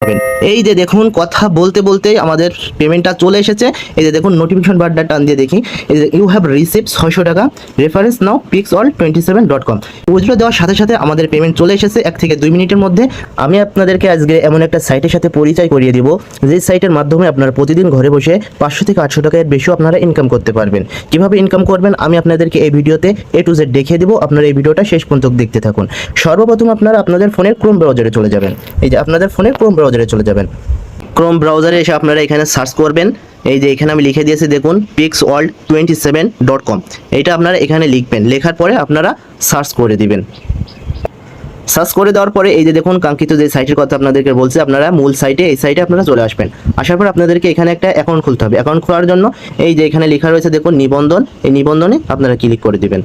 পাবেন। এই যে দেখুন কথা বলতে বলতে আমাদের পেমেন্টটা চলে এসেছে। এই যে দেখুন নোটিফিকেশন বারটা টান দিয়ে দেখি, এই যে ইউ হ্যাভ রিসিভড 600 টাকা, রেফারেন্স নাও pixall27.com। উইথড্র দেওয়ার সাথে সাথে আমাদের পেমেন্ট চলে এসেছে 1 থেকে 2 মিনিটের মধ্যে। আমি আপনাদেরকে আজকে এমন একটা সাইটের সাথে পরিচয় করিয়ে দিব, যে সাইটের মাধ্যমে আপনারা প্রতিদিন ঘরে বসে 500 থেকে 800 টাকার বেশিও আপনারা ইনকাম করতে পারবেন। কিভাবে ইনকাম করবেন আমি আপনাদেরকে এই ভিডিওতে A to Z দেখিয়ে দিব। আপনারা এই ভিডিওটা শেষ পর্যন্ত দেখতে থাকুন। সর্বপ্রথম আপনারা আপনাদের ফোনের ক্রোম ব্রাউজারে চলে যাবেন। এই যে আপনাদের ফোনের ক্রোম ব্রাউজারে চলে যাবেন। ক্রোম ব্রাউজারে এসে আপনারা এখানে সার্চ করবেন। এই যে এখানে আমি লিখে দিয়েছি দেখুন pixall27.com। এইটা আপনারা এখানে লিখবেন, লেখার পরে আপনারা সার্চ করে দিবেন। সার্চ করে দেওয়ার পরে এই যে দেখুন কাঙ্ক্ষিত যে সাইটের কথা আপনাদেরকে বলছে, আপনারা মূল সাইটে, এই সাইটে আপনারা চলে আসবেন। আসার পর আপনাদেরকে এখানে একটা অ্যাকাউন্ট খুলতে হবে। অ্যাকাউন্ট খোলার জন্য এই যে এখানে লেখা রয়েছে দেখুন নিবন্ধন, এই নিবন্ধনে আপনারা ক্লিক করে দিবেন।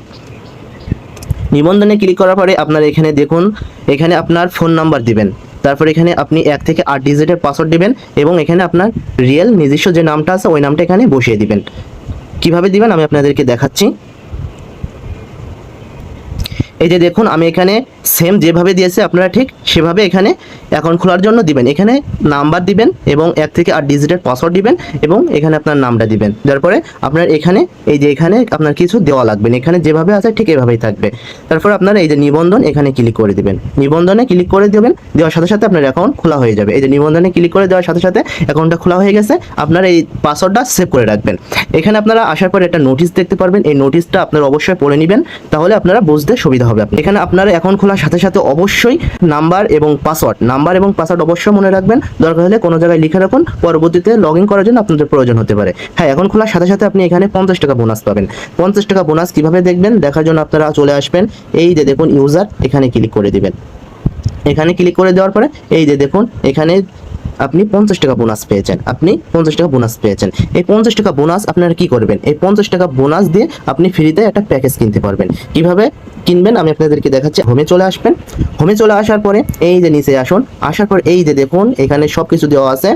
নিবন্ধনে ক্লিক করার পরে আপনারা এখানে দেখুন, এখানে আপনার ফোন নাম্বার দিবেন। তারপর এখানে আপনি 1 থেকে 8 ডিজিটের পাসওয়ার্ড দিবেন এবং এখানে আপনার রিয়েল নিজস্ব যে নামটা আছে ওই নামটা এখানে বসিয়ে দিবেন। কিভাবে দিবেন আমি আপনাদেরকে দেখাচ্ছি। এই যে দেখুন আমি এখানে সেম যেভাবে দিয়েছে আপনারা ঠিক সেভাবে এখানে অ্যাকাউন্ট খোলার জন্য দিবেন। এখানে নাম্বার দিবেন এবং 1 থেকে 8 ডিজিটের পাসওয়ার্ড দিবেন এবং এখানে আপনার নামটা দিবেন। তারপরে আপনার এখানে এই যে এখানে আপনার কিছু দেওয়া লাগবে না, এখানে যেভাবে আছে ঠিক এভাবেই থাকবে। তারপর আপনারা এই যে নিবন্ধন এখানে ক্লিক করে দিবেন। নিবন্ধনে ক্লিক করে দিবেন, দেওয়ার সাথে সাথে আপনার অ্যাকাউন্ট খোলা হয়ে যাবে। এই যে নিবন্ধনে ক্লিক করে দেওয়ার সাথে সাথে অ্যাকাউন্টটা খোলা হয়ে গেছে। আপনারা এই পাসওয়ার্ডটা সেভ করে রাখবেন। এখানে আপনারা আসার পরে একটা নোটিশ দেখতে পারবেন, এই নোটিশটা আপনারা অবশ্যই পড়ে নেবেন, তাহলে আপনারা বুঝতে সুবিধা হবে। এখানে আপনারা অ্যাকাউন্ট খোলার সাথে সাথে অবশ্যই নাম্বার এবং পাসওয়ার্ড অবশ্যই মনে রাখবেন। দরকার হলে কোনো জায়গায় লিখে রাখুন, পরবর্তীতে লগ ইন করার জন্য আপনাদের প্রয়োজন হতে পারে। হ্যাঁ, অ্যাকাউন্ট খোলার সাথে সাথে আপনি এখানে 50 টাকা বোনাস পাবেন। 50 টাকা বোনাস কিভাবে দেখবেন দেখার জন্য আপনারা চলে আসবেন। এই যে দেখুন ইউজার, এখানে ক্লিক করে দিবেন। এখানে ক্লিক করে দেওয়ার পরে এই যে দেখুন এখানে আপনি 50 টাকা বোনাস পেয়েছেন। এই 50 টাকা বোনাস আপনারা কি করবেন, এই 50 টাকা বোনাস দিয়ে আপনি ফ্রিতে একটা প্যাকেজ কিনতে পারবেন। কিভাবে কিনবেন আমি আপনাদেরকে দেখাচ্ছি। হোমে চলে আসবেন। হোমে চলে আসার পরে এই যে নিচে আসুন, আসার পর এই যে দেখুন এখানে সব কিছু দেওয়া আছে।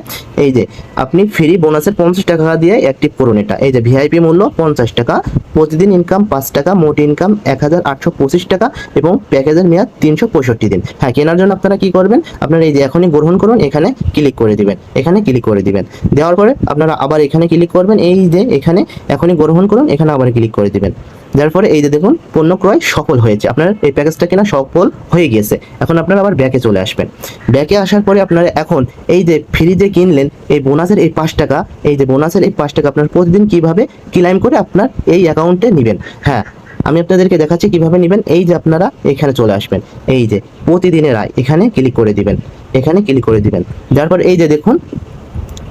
এই যে আপনি ফ্রি বোনাসের 50 টাকা দিয়ে অ্যাক্টিভ করুন এটা। এই যে ভিআইপি মূল্য 50 টাকা, প্রতিদিন ইনকাম 5 টাকা, মোট ইনকাম 1825 টাকা এবং প্যাকেজের মেয়াদ 365 দিন। হ্যাঁ, কেনার জন্য আপনারা কি করবেন, আপনারা এই যে এখনই গ্রহণ করুন, এখানে ক্লিক করে দিবেন। এখানে ক্লিক করে দিবেন, দেওয়ার পরে আপনারা আবার এখানে ক্লিক করবেন। এই যে এখানে এখনই গ্রহণ করুন, এখানে আবার ক্লিক করে দিবেন। যার পরে এই যে দেখুন পণ্য ক্রয় সফল হয়েছে, আপনার এই প্যাকেজটা কেনা সফল হয়ে গিয়েছে। এখন আপনারা আবার ব্যাকে চলে আসবেন। ব্যাকে আসার পরে আপনারা এখন এই যে ফ্রি যে কিনলেন এই বোনাসের এই 5 টাকা, এই যে বোনাসের এই 5 টাকা আপনার প্রতিদিন কিভাবে ক্লেম করে আপনার এই অ্যাকাউন্টে নেবেন। হ্যাঁ, আমি আপনাদেরকে দেখাচ্ছি কিভাবে নেবেন। এই যে আপনারা এখানে চলে আসবেন, এই যে প্রতিদিনের আয়, এখানে ক্লিক করে দিবেন। এখানে ক্লিক করে দিবেন, যার এই যে দেখুন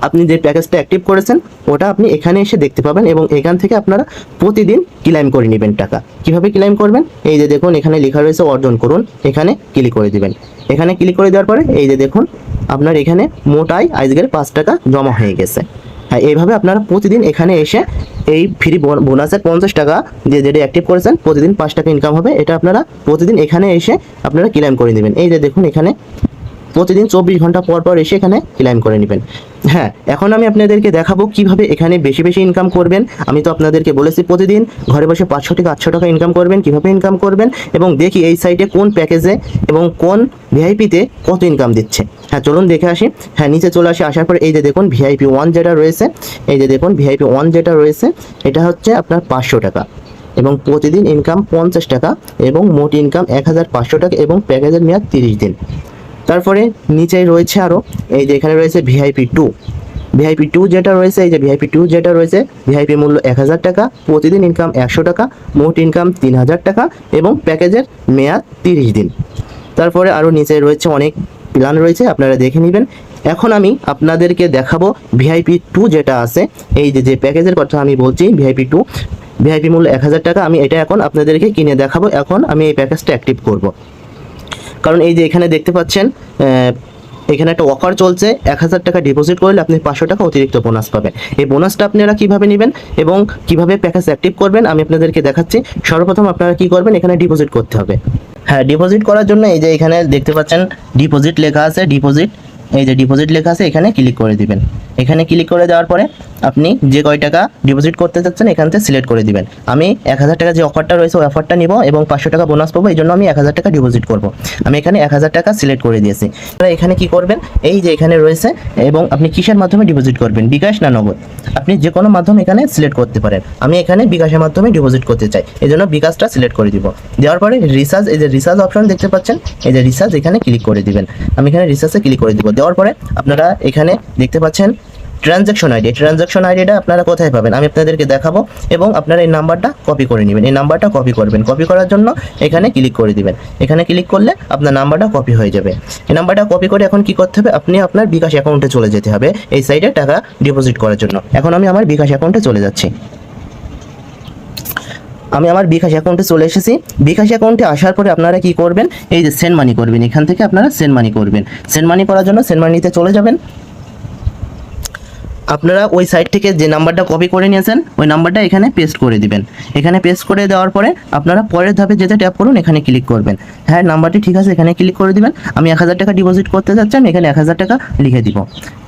আপনি যে প্যাকেজটা অ্যাক্টিভ করেছেন ওটা আপনি এখানে এসে দেখতে পাবেন এবং এখান থেকে আপনারা প্রতিদিন ক্লেম করে নেবেন টাকা। কিভাবে ক্লেম করবেন এই যে দেখুন এখানে লেখা রয়েছে অর্জন করুন, এখানে ক্লিক করে দিবেন। এখানে ক্লিক করে দেওয়ার পরে এই যে দেখুন আপনার এখানে মোট আয় আজকের 5 টাকা জমা হয়ে গেছে। হ্যাঁ, এইভাবে আপনারা প্রতিদিন এখানে এসে এই ফ্রি বোনাসের 50 টাকা যে যেটা অ্যাক্টিভ করেছেন প্রতিদিন 5 টাকা ইনকাম হবে, এটা আপনারা প্রতিদিন এখানে এসে আপনারা ক্লেম করে নেবেন। এই যে দেখুন এখানে প্রতিদিন 24 ঘন্টা পর পর এসে এখানে ক্লেম করে নেবেন। হ্যাঁ, এখন আমি আপনাদেরকে দেখাবো কিভাবে এখানে বেশি বেশি ইনকাম করবেন। আমি তো আপনাদেরকে বলেছি প্রতিদিন ঘরে বসে 500 থেকে 800 টাকা ইনকাম করবেন। কিভাবে ইনকাম করবেন এবং দেখি এই সাইটে কোন প্যাকেজে এবং কোন ভিআইপিতে কত ইনকাম দিচ্ছে। হ্যাঁ, চলুন দেখে আসি। হ্যাঁ, নিচে চলে আসি। আসার পর এই যে দেখুন ভিআইপি 1 যেটা রয়েছে, এই যে দেখুন ভিআইপি 1 যেটা রয়েছে এটা হচ্ছে আপনার 500 টাকা এবং প্রতিদিন ইনকাম 50 টাকা এবং মোট ইনকাম 1500 টাকা এবং প্যাকেজের মেয়াদ 30 দিন। তারপরে নিচে রয়েছে আরও এই যে এখানে রয়েছে ভিআইপি 2 যেটা রয়েছে, এই যে ভিআইপি 2 যেটা রয়েছে ভিআইপি মূল্য 1000 টাকা, প্রতিদিন ইনকাম 100 টাকা, মোট ইনকাম 3000 টাকা এবং প্যাকেজের মেয়াদ 30 দিন। তারপরে আরও নিচে রয়েছে অনেক প্ল্যান রয়েছে, আপনারা দেখে নেবেন। এখন আমি আপনাদেরকে দেখাবো ভিআইপি 2 যেটা আছে, এই যে প্যাকেজের কথা আমি বলছি ভিআইপি 2, ভিআইপি মূল্য 1000 টাকা। আমি এটা এখন আপনাদেরকে কিনে দেখাবো। এখন আমি এই প্যাকেজটা অ্যাক্টিভ করব, কারণ এই যে এখানে দেখতে পাচ্ছেন এখানে একটা অফার চলছে। 1000 টাকা ডিপোজিট করলে আপনি 500 টাকা অতিরিক্ত বোনাস পাবেন। এই বোনাসটা আপনারা কিভাবে নেবেন এবং কিভাবে প্যাকেজ অ্যাক্টিভ করবেন আমি আপনাদেরকে দেখাচ্ছি। সর্বপ্রথম আপনারা কি করবেন, এখানে ডিপোজিট করতে হবে। হ্যাঁ, ডিপোজিট করার জন্য এই যে এখানে দেখতে পাচ্ছেন ডিপোজিট লেখা আছে, ডিপোজিট, এই যে ডিপোজিট লেখা আছে এখানে ক্লিক করে দিবেন। এখানে ক্লিক করে দেওয়ার পরে আপনি যে কয় টাকা ডিপোজিট করতে চাচ্ছেন এখান থেকে সিলেক্ট করে দিবেন। আমি 1000 টাকা যে অফারটা রয়েছে ওই অফারটা নিব এবং 500 টাকা বোনাস পাবো, এই জন্য আমি 1000 টাকা ডিপোজিট করব। আমি এখানে 1000 টাকা সিলেক্ট করে দিয়েছি। আপনারা এখানে কি করবেন, এই যে এখানে রয়েছে এবং আপনি কিসের মাধ্যমে ডিপোজিট করবেন, বিকাশ না নগদ, আপনি যে কোনো মাধ্যম এখানে সিলেক্ট করতে পারেন। আমি এখানে বিকাশের মাধ্যমে ডিপোজিট করতে চাই, এই জন্য বিকাশটা সিলেক্ট করে দিব। দেওয়ার পরে রিচার্জ, এই যে রিচার্জ অপশন দেখতে পাচ্ছেন, এই যে রিচার্জ এখানে ক্লিক করে দিবেন। আমি এখানে রিচার্জে ক্লিক করে দিব। দেওয়ার পরে আপনারা এখানে দেখতে পাচ্ছেন ট্রানজ্যাকশন আইডি। ট্রানজ্যাকশন আইডিটা আপনারা কোথায় পাবেন আমি আপনাদেরকে দেখাবো এবং আপনারা এই নাম্বারটা কপি করে নেবেন। এই নাম্বারটা কপি করবেন। কপি করার জন্য এখানে ক্লিক করে দিবেন। এখানে ক্লিক করলে আপনার নাম্বারটা কপি হয়ে যাবে। এই নাম্বারটা কপি করে এখন কি করতে হবে, আপনি আপনার বিকাশ অ্যাকাউন্টে চলে যেতে হবে এই সাইডে টাকা ডিপোজিট করার জন্য। এখন আমি আমার বিকাশ অ্যাকাউন্টে চলে যাচ্ছি। আমি আমার বিকাশ অ্যাকাউন্টে চলে এসেছি। বিকাশ অ্যাকাউন্টে আসার পরে আপনারা কি করবেন, এই যে সেন্ড মানি করবেন। এখান থেকে আপনারা সেন্ড মানি করবেন। সেন্ড মানি করার জন্য সেন্ড মানিতে চলে যাবেন। আপনারা ওই সাইট থেকে যে নাম্বারটা কপি করে নিয়েছেন ওই নাম্বারটা এখানে পেস্ট করে দিবেন। এখানে পেস্ট করে দেওয়ার পরে আপনারা পরের ধাপে যেতে ট্যাপ করুন, এখানে ক্লিক করবেন। হ্যাঁ, নাম্বারটি ঠিক আছে, এখানে ক্লিক করে দিবেন। আমি 1000 টাকা ডিপোজিট করতে চাচ্ছি, আমি এখানে 1000 টাকা লিখে দিব।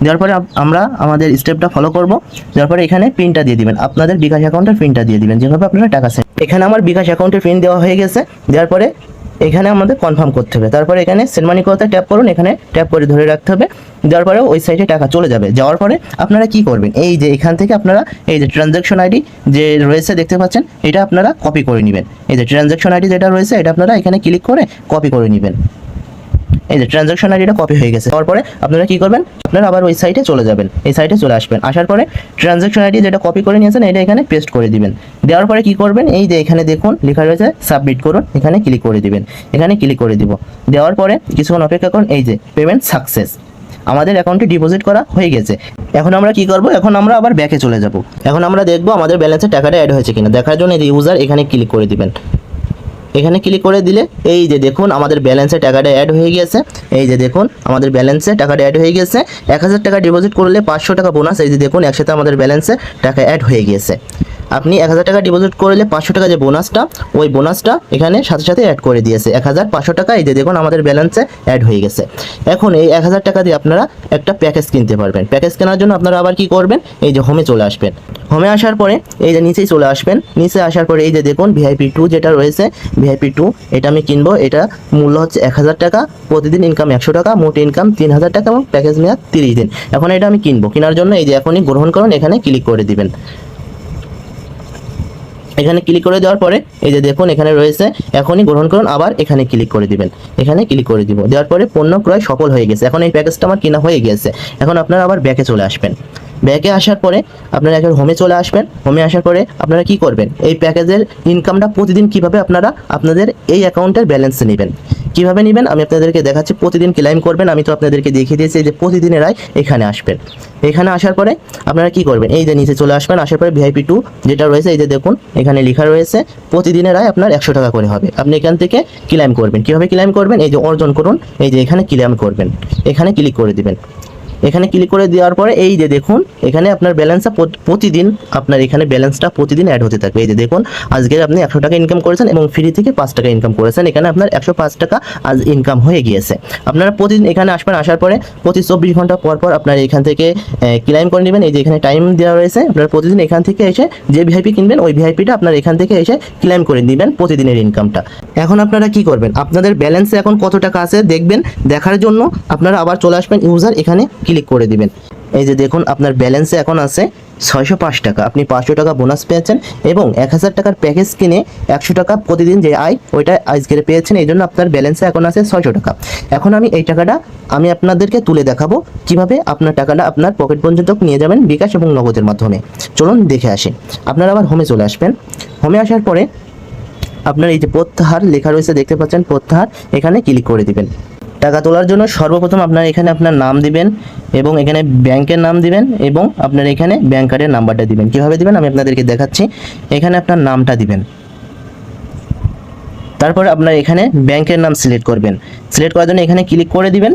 দেওয়ার পরে আমরা আমাদের স্টেপটা ফলো করব। দেওয়ার পরে এখানে পিনটা দিয়ে দিবেন, আপনাদের বিকাশ অ্যাকাউন্টের পিনটা দিয়ে দিবেন যেভাবে আপনারা টাকা সেন্ড। এখানে আমার বিকাশ অ্যাকাউন্টের পিন দেওয়া হয়ে গেছে। দেওয়ার পরে এখানে আমাদের কনফার্ম করতে হবে। তারপরে এখানে সেন্ড মানি করতে ট্যাপ করুন, এখানে ট্যাপ করে ধরে রাখতে হবে। দেওয়ার পরে ওই সাইটে টাকা চলে যাবে। যাওয়ার পরে আপনারা কি করবেন, এই যে এখান থেকে আপনারা এই যে ট্রানজ্যাকশন আইডি যে রয়েছে দেখতে পাচ্ছেন, এটা আপনারা কপি করে নেবেন। এই যে ট্রানজ্যাকশন আইডি যেটা রয়েছে এটা আপনারা এখানে ক্লিক করে কপি করে নেবেন। এই যে ট্রানজ্যাকশন আইডিটা কপি হয়ে গেছে। তারপরে আপনারা কি করবেন, আপনারা আবার ওই সাইটে চলে যাবেন। এই সাইটে চলে আসবেন। আসার পরে ট্রানজ্যাকশন আইডি যেটা কপি করে নিয়েছেন এটা এখানে পেস্ট করে দিবেন। দেওয়ার পরে কি করবেন, এই যে এখানে দেখুন লেখা রয়েছে সাবমিট করুন, এখানে ক্লিক করে দিবেন। এখানে ক্লিক করে দিব। দেওয়ার পরে কিছুক্ষণ অপেক্ষা করুন। এই যে পেমেন্ট সাকসেস, আমাদের অ্যাকাউন্টে ডিপোজিট করা হয়ে গেছে। এখন আমরা কি করব, এখন আমরা আবার ব্যাকে চলে যাব। এখন আমরা দেখব আমাদের ব্যালেন্সে টাকাটা অ্যাড হয়েছে কিনা। দেখার জন্য এই যে ইউজার এখানে ক্লিক করে দিবেন। এখানে ক্লিক করে দিলে এই যে দেখুন আমাদের ব্যালেন্সে টাকাটা অ্যাড হয়ে গেছে। এই যে দেখুন আমাদের ব্যালেন্সে টাকাটা অ্যাড হয়ে গেছে। 1000 টাকা ডিপোজিট করলে 500 টাকা বোনাস, এই যে দেখুন একসাথে আমাদের ব্যালেন্সে টাকা অ্যাড হয়ে গিয়েছে। আপনি 1000 টাকা ডিপোজিট করলে 500 টাকা যে বোনাসটা, ওই বোনাসটা এখানে সাথে সাথে অ্যাড করে দিয়েছে। 1500 টাকা এই যে দেখুন আমাদের ব্যালেন্সে অ্যাড হয়ে গেছে। এখন এই 1000 টাকা দিয়ে আপনারা একটা প্যাকেজ কিনতে পারবেন। প্যাকেজ কেনার জন্য আপনারা আবার কি করবেন, এই যে হোমে চলে আসবেন। হোমে আসার পরে এই যে নিচেই চলে আসবেন। নিচে আসার পরে এই যে দেখুন ভিআইপি 2 যেটা রয়েছে, ভিআইপি 2 এটা আমি কিনবো। এটা মূল্য হচ্ছে 1000 টাকা, প্রতিদিন ইনকাম 100 টাকা, মোট ইনকাম 3000 টাকা এবং প্যাকেজ মেয়াদ 30 দিন। এখন এটা আমি কিনবো। কেনার জন্য এই যে এখনই গ্রহণ করুন, এখানে ক্লিক করে দিবেন। এখানে ক্লিক করে দেওয়ার পরে এই যে দেখুন এখানে রয়েছে এখনই গ্রহণ করুন, আবার এখানে ক্লিক করে দিবেন। এখানে ক্লিক করে দিব। দেওয়ার পরে পণ্য ক্রয় সফল হয়ে গেছে। এখন এই প্যাকেজটা আমার কেনা হয়ে গেছে। এখন আপনারা আবার ব্যাকে চলে আসবেন। ব্যাকে আসার পরে আপনারা এখন হোমে চলে আসবেন। হোমে আসার পরে আপনারা কি করবেন, এই প্যাকেজের ইনকামটা প্রতিদিন কিভাবে আপনারা আপনাদের এই অ্যাকাউন্টের ব্যালেন্সে নেবেন, কিভাবে নেবেন আমি আপনাদেরকে দেখাচ্ছি। প্রতিদিন ক্লেম করবেন, আমি তো আপনাদেরকে দেখিয়ে দিয়েছি যে প্রতিদিনের আয়। এখানে আসবেন। এখানে আসার পরে আপনারা কি করবেন, এই যে নিচে চলে আসবেন। আসার পরে ভিআইপি 2 যেটা রয়েছে এই যে দেখুন এখানে লেখা রয়েছে প্রতিদিনের আয় আপনার 100 টাকা করে হবে। আপনি এখান থেকে ক্লেম করবেন। কিভাবে ক্লেম করবেন, এই যে অর্জন করুন, এই যে এখানে ক্লেম করবেন। এখানে ক্লিক করে দিবেন। এখানে ক্লিক করে দেওয়ার পরে এই যে দেখুন এখানে আপনার ব্যালেন্সটা প্রতিদিন আপনার এখানে ব্যালেন্সটা প্রতিদিন অ্যাড হতে থাকবে। এই যে দেখুন আজকে আপনি 100 টাকা ইনকাম করেছেন এবং ফ্রি থেকে 5 টাকা ইনকাম করেছেন। এখানে আপনার 105 টাকা আজ ইনকাম হয়ে গিয়েছে। আপনারা প্রতিদিন এখানে আসবেন। আসার পরে প্রতি 24 ঘন্টা পর পর আপনার এখান থেকে ক্লেম করে নেবেন। এই যে এখানে টাইম দেওয়া রয়েছে। আপনারা প্রতিদিন এখান থেকে এসে যে ভিআইপি কিনবেন ওই ভিআইপিটা আপনার এখান থেকে এসে ক্লেম করে নেবেন প্রতিদিনের ইনকামটা। এখন আপনারা কি করবেন, আপনাদের ব্যালেন্সে এখন কত টাকা আছে দেখবেন। দেখার জন্য আপনারা আবার চলে আসবেন ইউজার, এখানে ক্লিক করে দিবেন। এই যে দেখুন আপনার ব্যালেন্সে এখন আছে 605 টাকা। আপনি 500 টাকা বোনাস পেয়েছেন এবং 1000 টাকার প্যাকেজ কিনে 100 টাকা প্রতিদিন যে আয় ওইটা আজকে পেয়েছেন। এই জন্য আপনার ব্যালেন্সে এখন আছে 600 টাকা। এখন আমি এই টাকাটা আমি আপনাদেরকে তুলে দেখাবো কিভাবে আপনার টাকাটা আপনার পকেট পর্যন্ত নিয়ে যাবেন বিকাশ এবং নগদের মাধ্যমে। চলুন দেখে আসি। আপনারা আবার হোমে চলে আসবেন। হোমে আসার পরে আপনার এই যে প্রত্যাহার লেখা রয়েছে দেখতে পাচ্ছেন, প্রত্যাহার এখানে ক্লিক করে দিবেন। টাকা তোলার জন্য সর্বপ্রথম আপনার এখানে আপনার নাম দিবেন এবং এখানে ব্যাংকের নাম দিবেন এবং আপনার এখানে ব্যাংক কার্ডের নাম্বারটা দিবেন। কীভাবে দিবেন আমি আপনাদেরকে দেখাচ্ছি। এখানে আপনার নামটা দিবেন। তারপরে আপনার এখানে ব্যাংকের নাম সিলেক্ট করবেন। সিলেক্ট করার জন্য এখানে ক্লিক করে দিবেন।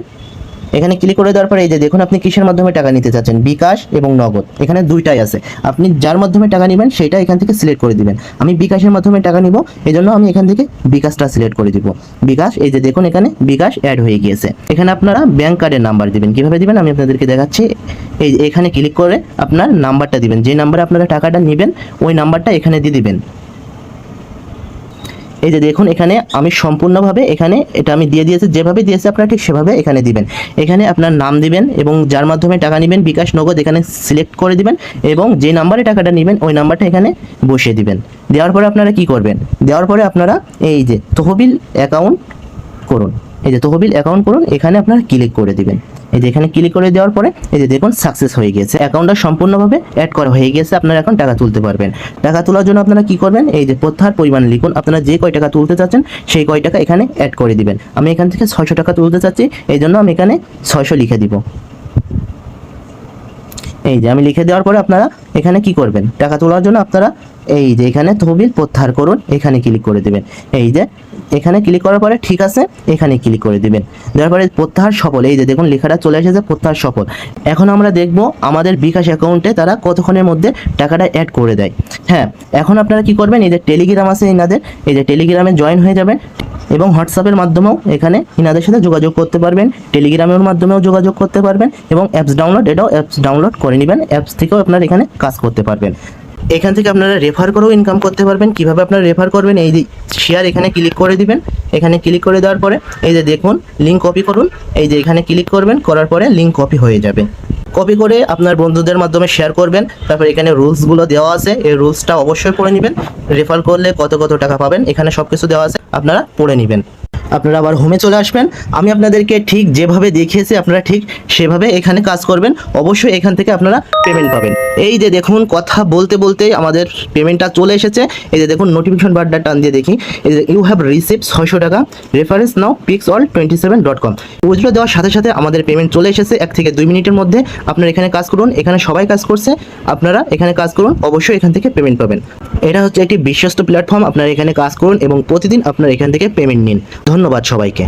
এখানে ক্লিক করে দেওয়ার পরে এই যে দেখুন আপনি কিসের মাধ্যমে টাকা নিতে চাচ্ছেন, বিকাশ এবং নগদ, এখানে দুইটাই আছে। আপনি যার মাধ্যমে টাকা নেবেন সেটা এখান থেকে সিলেক্ট করে দিবেন। আমি বিকাশের মাধ্যমে টাকা নিব, এজন্য আমি এখান থেকে বিকাশটা সিলেক্ট করে দিব। বিকাশ, এই যে দেখুন এখানে বিকাশ অ্যাড হয়ে গিয়েছে। এখানে আপনারা ব্যাংক কার্ডের নাম্বার দিবেন। কিভাবে দিবেন আমি আপনাদেরকে দেখাচ্ছি। এই এখানে ক্লিক করে আপনার নাম্বারটা দিবেন, যে নাম্বারে আপনারা টাকাটা নেবেন ওই নাম্বারটা এখানে দিয়ে দিবেন। এই যে দেখুন এখানে আমি সম্পূর্ণভাবে এখানে এটা আমি দিয়ে দিয়েছি, যেভাবে দিয়েছি আপনারা ঠিক সেভাবে এখানে দিবেন। এখানে আপনার নাম দিবেন এবং যার মাধ্যমে টাকা নেবেন বিকাশ নগদ এখানে সিলেক্ট করে দিবেন এবং যে নাম্বারে টাকাটা নেবেন ওই নাম্বারটা এখানে বসিয়ে দিবেন। দেওয়ার পরে আপনারা কি করবেন, দেওয়ার পরে আপনারা এই যে তহবিল অ্যাকাউন্ট করুন, এই যে তহবিল অ্যাকাউন্ট করুন, এখানে আপনারা ক্লিক করে দিবেন। এই যে এখানে ক্লিক করে দেওয়ার পরে এই যে দেখুন সাকসেস হয়ে গিয়েছে, অ্যাকাউন্টটা সম্পূর্ণভাবে অ্যাড করা হয়ে গিয়েছে। আপনারা এখন টাকা তুলতে পারবেন। টাকা তোলার জন্য আপনারা কি করবেন, এই যে প্রত্যাহার পরিমাণ লিখুন, আপনারা যে কয় টাকা তুলতে চাচ্ছেন সেই কয় টাকা এখানে অ্যাড করে দিবেন। আমি এখান থেকে 600 টাকা তুলতে চাচ্ছি, এই জন্য আমি এখানে 600 লিখে দিব। এই যে আমি লিখে দেওয়ার পরে আপনারা এখানে কি করবেন, টাকা তোলার জন্য আপনারা এই যে এখানে তহবিল প্রত্যাহার করুন, এখানে ক্লিক করে দিবেন। এই যে এখানে ক্লিক করার পরে ঠিক আছে এখানে ক্লিক করে দিবেন। দেওয়ার পরে প্রত্যাহার সফল, এই যে দেখুন লেখাটা চলে এসেছে প্রত্যাহার সফল। এখন আমরা দেখব আমাদের বিকাশ অ্যাকাউন্টে তারা কতক্ষণের মধ্যে টাকাটা অ্যাড করে দেয়। হ্যাঁ, এখন আপনারা কি করবেন, এই যে টেলিগ্রাম আছে এনাদের, এই যে টেলিগ্রামে জয়েন হয়ে যাবেন এবং হোয়াটসঅ্যাপের মাধ্যমেও এখানে ইনাদের সাথে যোগাযোগ করতে পারবেন, টেলিগ্রামের মাধ্যমেও যোগাযোগ করতে পারবেন এবং অ্যাপস ডাউনলোড, এটাও অ্যাপস ডাউনলোড করে নেবেন। অ্যাপস থেকেও আপনারা এখানে কাজ করতে পারবেন। এখান থেকে আপনারা রেফার করেও ইনকাম করতে পারবেন। কিভাবে আপনারা রেফার করবেন, এই যে শেয়ার এখানে ক্লিক করে দিবেন। এখানে ক্লিক করে দেওয়ার পরে এই যে দেখুন লিঙ্ক কপি করুন, এই যে এখানে ক্লিক করবেন, করার পরে লিঙ্ক কপি হয়ে যাবে। কপি করে আপনার বন্ধুদের মাধ্যমে শেয়ার করবেন। তারপর এখানে রুলসগুলো দেওয়া আছে, এই রুলসটা অবশ্যই পড়ে নেবেন। রেফার করলে কত কত টাকা পাবেন এখানে সব কিছু দেওয়া আছে, আপনারা পড়ে নেবেন। আপনারা আবার হোমে চলে আসবেন। আমি আপনাদেরকে ঠিক যেভাবে দেখিয়েছি আপনারা ঠিক সেভাবে এখানে কাজ করবেন, অবশ্যই এখান থেকে আপনারা পেমেন্ট পাবেন। এই যে দেখুন কথা বলতে বলতেই আমাদের পেমেন্টটা চলে এসেছে। এই যে দেখুন নোটিফিকেশন বারটা টান দিয়ে দেখি, এই যে ইউ হ্যাভ রিসিভড 600 টাকা, রেফারেন্স নাও pixall27.com। উইথড্র দেওয়ার সাথে সাথে আমাদের পেমেন্ট চলে এসেছে 1 থেকে 2 মিনিটের মধ্যে। আপনারা এখানে কাজ করুন, এখানে সবাই কাজ করছে, আপনারা এখানে কাজ করুন, অবশ্যই এখান থেকে পেমেন্ট পাবেন। এটা হচ্ছে একটি বিশ্বস্ত প্ল্যাটফর্ম, আপনারা এখানে কাজ করুন এবং প্রতিদিন আপনারা এখান থেকে পেমেন্ট নিন। ধন্যবাদ সবাইকে।